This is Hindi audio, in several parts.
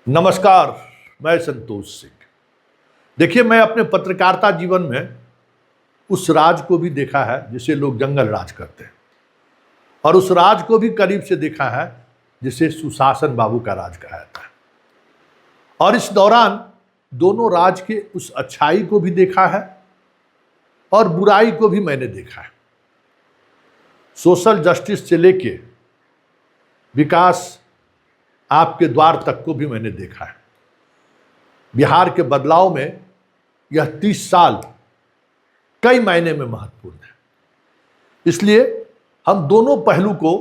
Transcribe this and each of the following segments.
नमस्कार, मैं संतोष सिंह। देखिए, मैं अपने पत्रकारिता जीवन में उस राज को भी देखा है जिसे लोग जंगल राज करते हैं, और उस राज को भी करीब से देखा है जिसे सुशासन बाबू का राज कहा जाता है। और इस दौरान दोनों राज के उस अच्छाई को भी देखा है और बुराई को भी मैंने देखा है। सोशल जस्टिस से लेके विकास आपके द्वार तक को भी मैंने देखा है। बिहार के बदलाव में यह 30 साल कई मायने में महत्वपूर्ण है। इसलिए हम दोनों पहलू को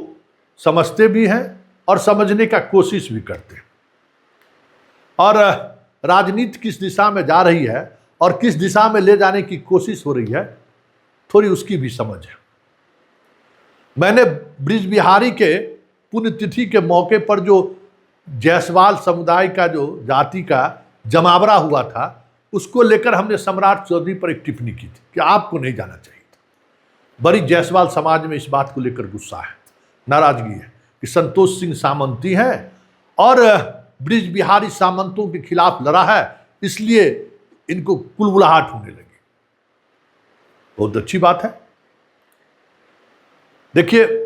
समझते भी हैं और समझने का कोशिश भी करते हैं। और राजनीति किस दिशा में जा रही है और किस दिशा में ले जाने की कोशिश हो रही है, थोड़ी उसकी भी समझ है। मैंने ब्रिज बिहारी के पुण्यतिथि के मौके पर जो जायसवाल समुदाय का जो जाति का जमावड़ा हुआ था, उसको लेकर हमने सम्राट चौधरी पर एक टिप्पणी की थी कि आपको नहीं जाना चाहिए था। बड़ी जायसवाल समाज में इस बात को लेकर गुस्सा है, नाराजगी है कि संतोष सिंह सामंती हैं और ब्रिज बिहारी सामंतों के खिलाफ लड़ा है, इसलिए इनको कुलबुलाहट होने लगी। बहुत अच्छी बात है। देखिए,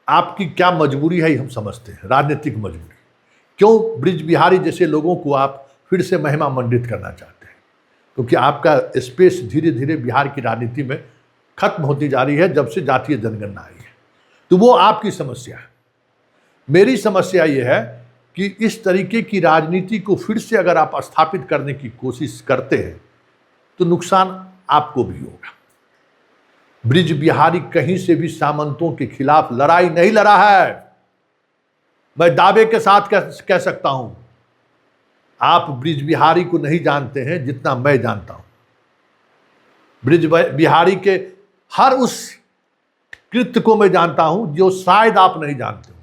आपकी क्या मजबूरी है, हम समझते हैं, राजनीतिक मजबूरी। क्यों ब्रिज बिहारी जैसे लोगों को आप फिर से महिमा मंडित करना चाहते हैं? क्योंकि आपका स्पेस धीरे धीरे बिहार की राजनीति में खत्म होती जा रही है जब से जातीय जनगणना आई है। तो वो आपकी समस्या है। मेरी समस्या ये है कि इस तरीके की राजनीति को फिर से अगर आप स्थापित करने की कोशिश करते हैं तो नुकसान आपको भी होगा। ब्रिज बिहारी कहीं से भी सामंतों के खिलाफ लड़ाई नहीं लड़ा है। मैं दावे के साथ कह सकता हूं, आप ब्रिज बिहारी को नहीं जानते हैं जितना मैं जानता हूं। ब्रिज बिहारी के हर उस कृत्य को मैं जानता हूं जो शायद आप नहीं जानते हो।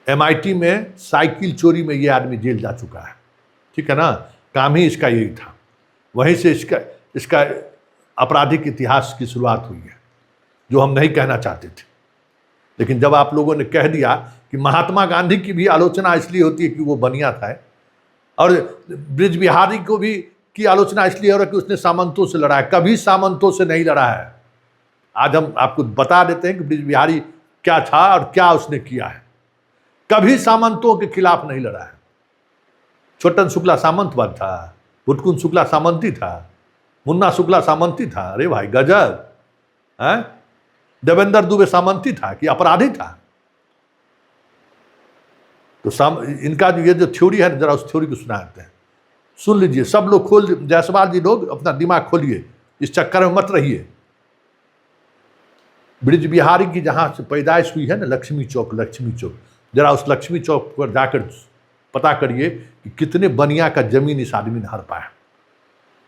MIT में साइकिल चोरी में यह आदमी जेल जा चुका है, ठीक है ना। काम ही इसका यही था। वहीं से इसका आपराधिक इतिहास की शुरुआत हुई है, जो हम नहीं कहना चाहते थे। लेकिन जब आप लोगों ने कह दिया कि महात्मा गांधी की भी आलोचना इसलिए होती है कि वो बनिया था, और ब्रिज बिहारी को भी की आलोचना इसलिए हो रहा है कि उसने सामंतों से लड़ा है। कभी सामंतों से नहीं लड़ा है। आज हम आपको बता देते हैं कि ब्रिज बिहारी क्या था और क्या उसने किया है। कभी सामंतों के खिलाफ नहीं लड़ा है। छोटन शुक्ला सामंतवाद था, भुटकुन शुक्ला सामंती था, मुन्ना शुक्ला सामंती था। अरे भाई गजब है। देवेंद्र दुबे सामंती था कि अपराधी था? तो इनका जो ये जो थ्योरी है, जरा उस थ्योरी को सुनाते हैं, सुन लीजिए सब लोग। जायसवाल जी लोग अपना दिमाग खोलिए, इस चक्कर में मत रहिए। ब्रिज बिहारी की जहां से पैदाइश हुई है ना, लक्ष्मी चौक, जरा उस लक्ष्मी चौक पर जाकर पता करिए कि कितने बनिया का जमीन इस आदमी ने हर पाया।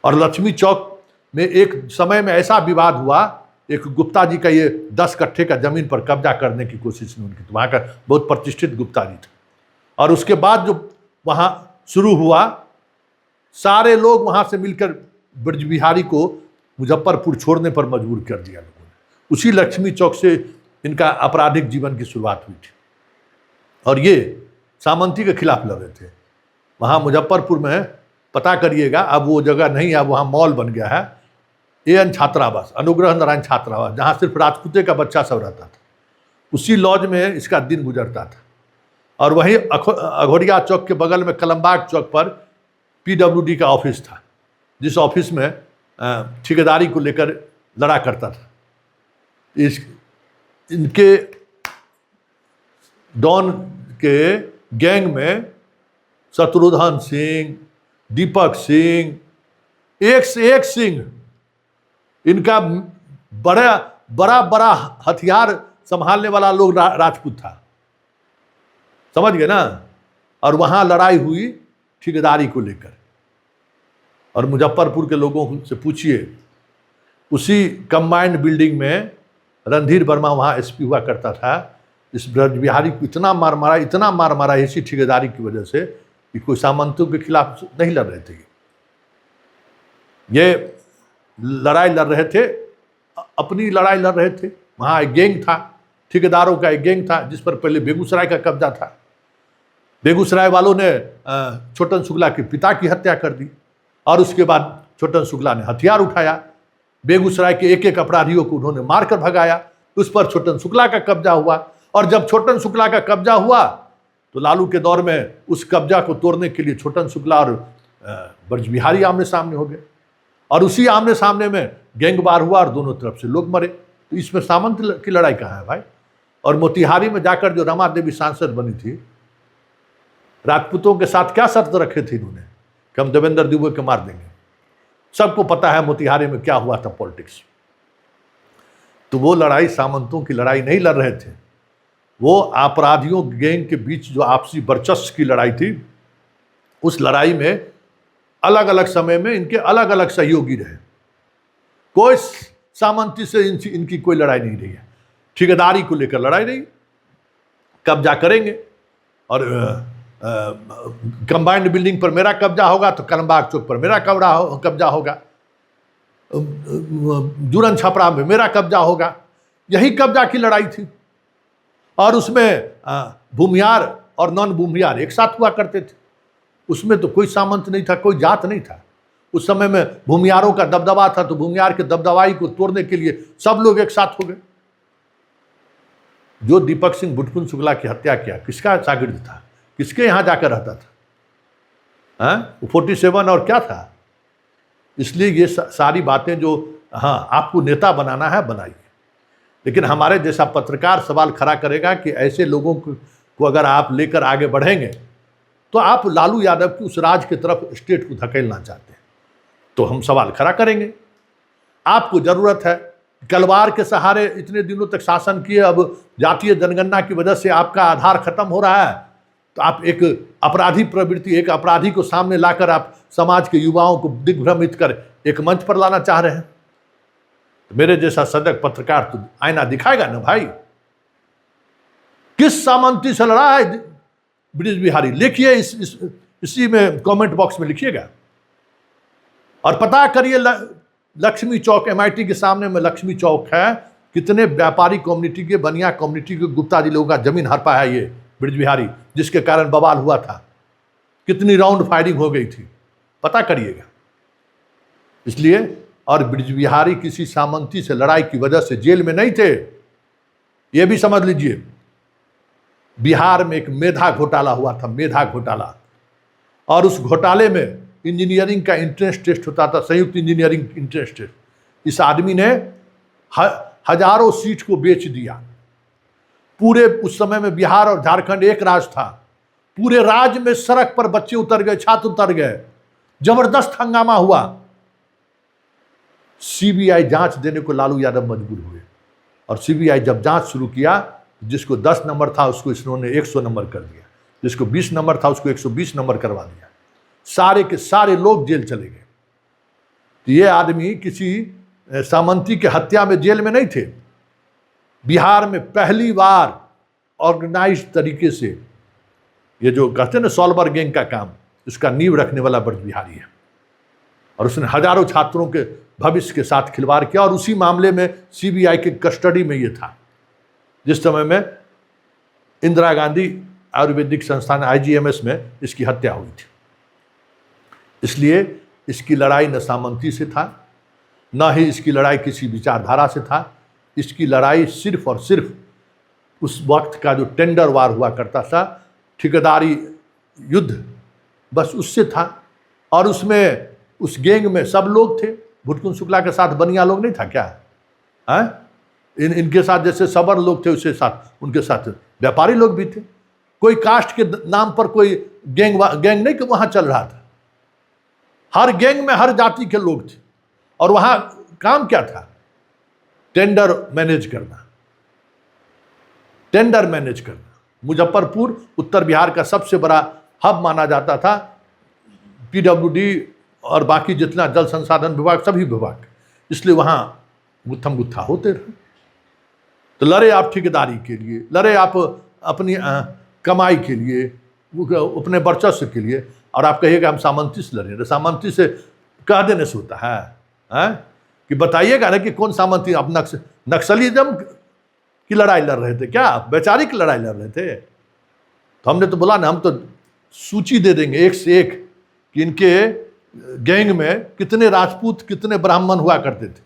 और लक्ष्मी चौक में एक समय में ऐसा विवाद हुआ, एक गुप्ता जी का ये 10 कट्ठे का जमीन पर कब्जा करने की कोशिश में उनकी, तो वहाँ का बहुत प्रतिष्ठित गुप्ता जी था। और उसके बाद जो वहाँ शुरू हुआ, सारे लोग वहाँ से मिलकर ब्रिज बिहारी को मुजफ्फरपुर छोड़ने पर मजबूर कर दिया लोगों ने। उसी लक्ष्मी चौक से इनका आपराधिक जीवन की शुरुआत हुई थी। और ये सामंती के खिलाफ लड़ रहे थे। वहाँ मुजफ्फरपुर में पता करिएगा, अब वो जगह नहीं है, वहाँ मॉल बन गया है, AN छात्रावास, अनुग्रह नारायण छात्रावास, जहाँ सिर्फ राजपूते का बच्चा सब रहता था। उसी लॉज में इसका दिन गुजरता था। और वहीं अघोरिया चौक के बगल में कलमबाग चौक पर PWD का ऑफिस था, जिस ऑफिस में ठेकेदारी को लेकर लड़ा करता था। इनके डॉन के गैंग में शत्रुघ्न सिंह, दीपक सिंह, एक से एक सिंह, इनका बड़ा हथियार संभालने वाला लोग राजपूत था, समझ गए ना। और वहां लड़ाई हुई ठेकेदारी को लेकर। और मुजफ्फरपुर के लोगों से पूछिए, उसी कंबाइंड बिल्डिंग में रणधीर वर्मा वहां SP हुआ करता था। इस ब्रिज बिहारी को इतना मार मारा इसी ठेकेदारी की वजह से कि कोई सामंतों के खिलाफ नहीं लड़ रहे थे। ये लड़ाई लड़ रहे थे, अपनी लड़ाई लड़ रहे थे। वहाँ एक गैंग था, ठेकेदारों का एक गैंग था जिस पर पहले बेगूसराय का कब्जा था। बेगूसराय वालों ने छोटन शुक्ला के पिता की हत्या कर दी और उसके बाद छोटन शुक्ला ने हथियार उठाया, बेगूसराय के एक एक अपराधियों को उन्होंने मारकर भगाया, उस पर छोटन शुक्ला का कब्जा हुआ। और जब छोटन शुक्ला का कब्जा हुआ तो लालू के दौर में उस कब्जा को तोड़ने के लिए छोटन शुक्ला और ब्रज बिहारी आमने सामने हो गए और उसी आमने सामने में गैंगवार हुआ और दोनों तरफ से लोग मरे। तो इसमें सामंत की लड़ाई कहाँ है भाई? और मोतिहारी में जाकर जो रमा देवी सांसद बनी थी, राजपूतों के साथ क्या शर्त रखे थे इन्होंने कि हम देवेंद्र दुबे को मार देंगे। सबको पता है मोतिहारी में क्या हुआ था पॉलिटिक्स। तो वो लड़ाई सामंतों की लड़ाई नहीं लड़ रहे थे, वो अपराधियों गैंग के बीच जो आपसी वर्चस्व की लड़ाई थी, उस लड़ाई में अलग अलग समय में इनके अलग अलग सहयोगी रहे। कोई सामंती से इनकी कोई लड़ाई नहीं रही है। ठेकेदारी को लेकर लड़ाई रही, कब्जा करेंगे और कंबाइंड बिल्डिंग पर मेरा कब्जा होगा तो कलमबाग चौक पर मेरा कब्जा होगा, जुरन छपरा में मेरा कब्जा होगा, यही कब्जा की लड़ाई थी। और उसमें भूमियार और नॉन भूमियार एक साथ हुआ करते थे। उसमें तो कोई सामंत नहीं था, कोई जात नहीं था। उस समय में भूमियारों का दबदबा था, तो भूमियार के दबदबाई को तोड़ने के लिए सब लोग एक साथ हो गए। जो दीपक सिंह बुटकुन शुक्ला की हत्या किया, किसका शागिर्द था? किसके यहाँ जाकर रहता था? 47 और क्या था? इसलिए ये सारी बातें जो आपको नेता बनाना है बनाइए, लेकिन हमारे जैसा पत्रकार सवाल खड़ा करेगा कि ऐसे लोगों को अगर आप लेकर आगे बढ़ेंगे तो आप लालू यादव की उस राज की तरफ स्टेट को धकेलना चाहते हैं, तो हम सवाल खड़ा करेंगे। आपको जरूरत है, कलवार के सहारे इतने दिनों तक शासन किए, अब जातीय जनगणना की वजह से आपका आधार खत्म हो रहा है, तो आप एक अपराधी प्रवृत्ति, एक अपराधी को सामने लाकर आप समाज के युवाओं को दिग्भ्रमित कर एक मंच पर लाना चाह रहे हैं। तो मेरे जैसा सजग पत्रकार तो आईना दिखाएगा ना भाई, किस सामंती से लड़ा है ब्रिज बिहारी? लिखिए, इसी में कमेंट बॉक्स में लिखिएगा और पता करिए। लक्ष्मी चौक, MIT के सामने में लक्ष्मी चौक है, कितने व्यापारी कम्युनिटी के, बनिया कम्युनिटी के, गुप्ता जी लोगों का जमीन हड़पा है ये ब्रिज बिहारी, जिसके कारण बवाल हुआ था, कितनी राउंड फायरिंग हो गई थी, पता करिएगा। इसलिए और ब्रिज बिहारी किसी सामंती से लड़ाई की वजह से जेल में नहीं थे, ये भी समझ लीजिए। बिहार में एक मेधा घोटाला हुआ था, मेधा घोटाला, और उस घोटाले में इंजीनियरिंग का इंट्रेंस टेस्ट होता था, संयुक्त इंजीनियरिंग इंट्रेंस टेस्ट। इस आदमी ने हजारों सीट को बेच दिया। पूरे उस समय में बिहार और झारखंड एक राज्य था, पूरे राज्य में सड़क पर बच्चे उतर गए, छात्र उतर गए, जबरदस्त हंगामा हुआ। CBI जांच देने को लालू यादव मजबूर हुए और CBI जब जांच शुरू किया, जिसको 10 नंबर था उसको इन्होंने 100 नंबर कर दिया, जिसको 20 नंबर था उसको 120 नंबर करवा दिया। सारे के सारे लोग जेल चले गए। तो ये आदमी किसी सामंती के हत्या में जेल में नहीं थे। बिहार में पहली बार ऑर्गेनाइज तरीके से ये जो कहते हैं ना सॉल्वर गैंग का काम, इसका नींव रखने वाला ब्रज बिहारी है। और उसने हजारों छात्रों के भविष्य के साथ खिलवाड़ किया और उसी मामले में CBI के कस्टडी में ये था, जिस समय में इंदिरा गांधी आयुर्वेदिक संस्थान IGMS में इसकी हत्या हुई थी। इसलिए इसकी लड़ाई न सामंती से था, न ही इसकी लड़ाई किसी विचारधारा से था। इसकी लड़ाई सिर्फ और सिर्फ उस वक्त का जो टेंडर वार हुआ करता था, ठेकेदारी युद्ध, बस उससे था। और उसमें उस गैंग में सब लोग थे। बुटकुन शुक्ला के साथ बनिया लोग नहीं था क्या? इनके साथ जैसे सबर लोग थे, उसके साथ उनके साथ व्यापारी लोग भी थे। कोई कास्ट के नाम पर कोई गैंग नहीं कि वहाँ चल रहा था। हर गैंग में हर जाति के लोग थे और वहाँ काम क्या था? टेंडर मैनेज करना, टेंडर मैनेज करना। मुजफ्फरपुर उत्तर बिहार का सबसे बड़ा हब माना जाता था। PWD और बाकी जितना जल संसाधन विभाग, सभी विभाग, इसलिए वहाँ गुत्थम गुत्था होते रहे। तो लड़े आप ठेकेदारी के लिए, लड़े आप अपनी कमाई के लिए, अपने वर्चस्व के लिए, और आप कहिएगा हम सामंती से लड़े। सामंती से कह देने से होता है कि बताइएगा ना कि कौन सामंती? आप नक्सलिज्म की लड़ाई लड़ रहे थे क्या? आप वैचारिक लड़ाई लड़ रहे थे? तो हमने तो बोला ना, हम तो सूची दे देंगे एक से एक कि इनके गैंग में कितने राजपूत कितने ब्राह्मण हुआ करते थे।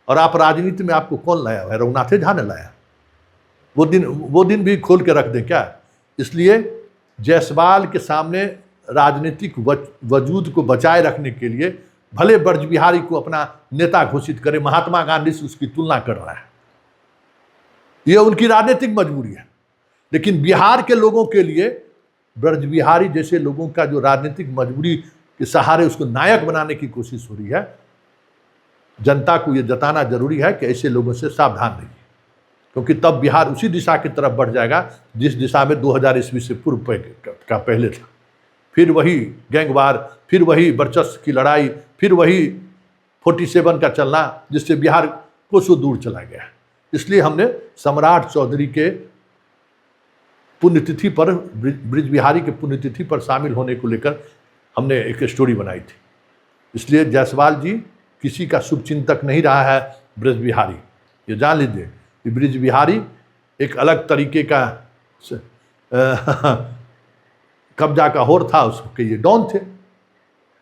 और आप राजनीति में आपको कौन लाया है? रघुनाथ झा ने लाया। वो दिन भी खोल के रख दें क्या? इसलिए जायसवाल के सामने राजनीतिक वजूद को बचाए रखने के लिए भले ब्रज बिहारी को अपना नेता घोषित करे, महात्मा गांधी से उसकी तुलना कर रहा है, ये उनकी राजनीतिक मजबूरी है। लेकिन बिहार के लोगों के लिए ब्रज बिहारी जैसे लोगों का जो राजनीतिक मजबूरी के सहारे उसको नायक बनाने की कोशिश हो रही है, जनता को यह जताना जरूरी है कि ऐसे लोगों से सावधान रहिए, क्योंकि तब बिहार उसी दिशा की तरफ बढ़ जाएगा जिस दिशा में 2000 ईस्वी से पूर्व का पहले था। फिर वही गैंगवार, फिर वही वर्चस्व की लड़ाई, फिर वही 47 का चलना, जिससे बिहार कोसों दूर चला गया। इसलिए हमने सम्राट चौधरी के पुण्यतिथि पर, ब्रज बिहारी के पुण्यतिथि पर शामिल होने को लेकर हमने एक स्टोरी बनाई थी। इसलिए जायसवाल जी किसी का शुभचिंतक नहीं रहा है ब्रज बिहारी, ये जान लीजिए कि ब्रज बिहारी एक अलग तरीके का कब्जा का होर था, उसके ये डॉन थे।